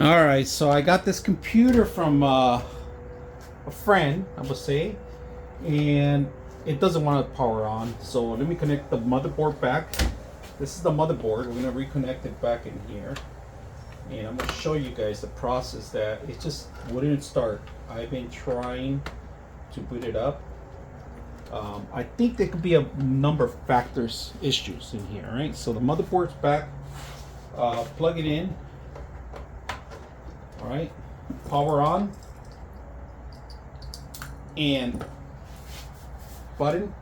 All right, so I got this computer from a friend, I would say, and it doesn't want to power on. So let me connect the motherboard back. This is the motherboard. We're gonna reconnect it back in here, and I'm gonna show you guys the process that it just wouldn't start. I've been trying to boot it up. I think there could be a number of factors, issues in here. Right, so the motherboard's back. Plug it in. All right, power on, and button,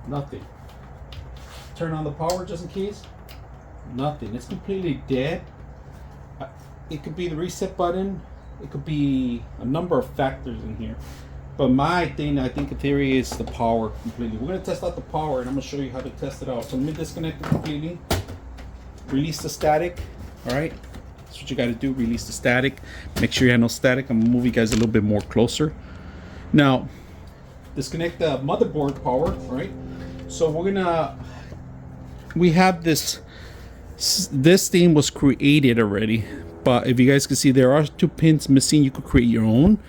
nothing. Turn on the power just in case, nothing. It's completely dead. It could be the reset button. It could be a number of factors in here. But my thing, I think in theory, is the power completely. We're gonna test out the power, and I'm gonna show you how to test it out. So let me disconnect it completely. Release the static. All right. That's what you got to do. Release the static. Make sure you have no static. I'm gonna move you guys a little bit more closer. Now, disconnect the motherboard power. Right. So we have this. This thing was created already, but if you guys can see, there are 2 pins missing. You could create your own,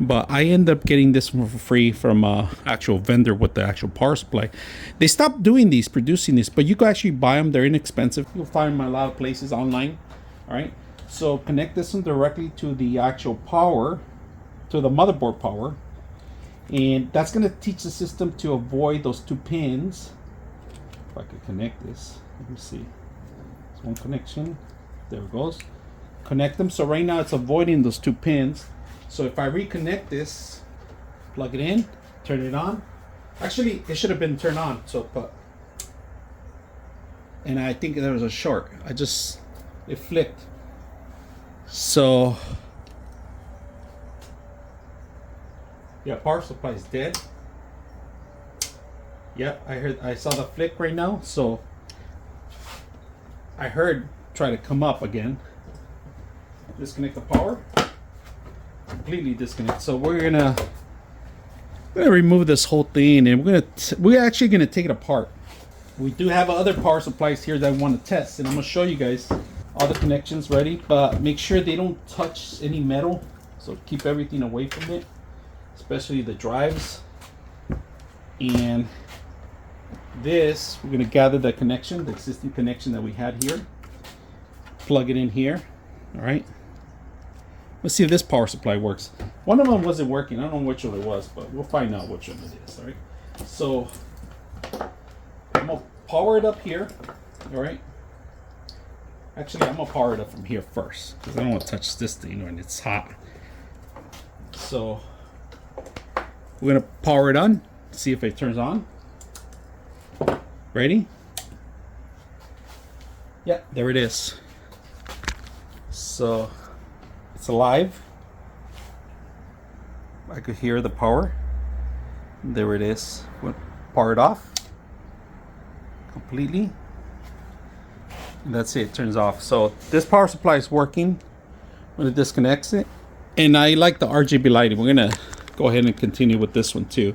but I end up getting this one for free from actual vendor with the actual power supply. They stopped producing these, but you can actually buy them. They're inexpensive. You'll find them in a lot of places online. All right, so connect this one directly to the actual power, to the motherboard power, and that's going to teach the system to avoid those 2 pins. If I could connect this, let me see. It's one connection. There it goes. Connect them. So right now it's avoiding those 2 pins. So if I reconnect this, plug it in, turn it on. Actually, it should have been turned on. So, and I think there was a short. It flipped. So yeah, power supply is dead. Yep, I saw the flick right now. So I heard try to come up again. Disconnect the power. Completely disconnect. So we're gonna remove this whole thing, and we're actually gonna take it apart. We do have other power supplies here that I want to test, and I'm gonna show you guys all the connections ready, but make sure they don't touch any metal. So keep everything away from it, especially the drives. And this, we're gonna gather the connection, the existing connection that we had here. Plug it in here. All right. Let's see if this power supply works. One of them wasn't working. I don't know which one it was, but we'll find out which one it is. All right. So I'm gonna power it up here. All right. Actually, I'm gonna power it up from here first because I don't want to touch this thing when it's hot. So we're gonna power it on. See if it turns on. Ready? Yeah, there it is. So it's alive. I could hear the power. There it is. We'll power it off completely. And that's it. Turns off. So this power supply is working when it disconnects it. And I like the RGB lighting. We're gonna go ahead and continue with this one too.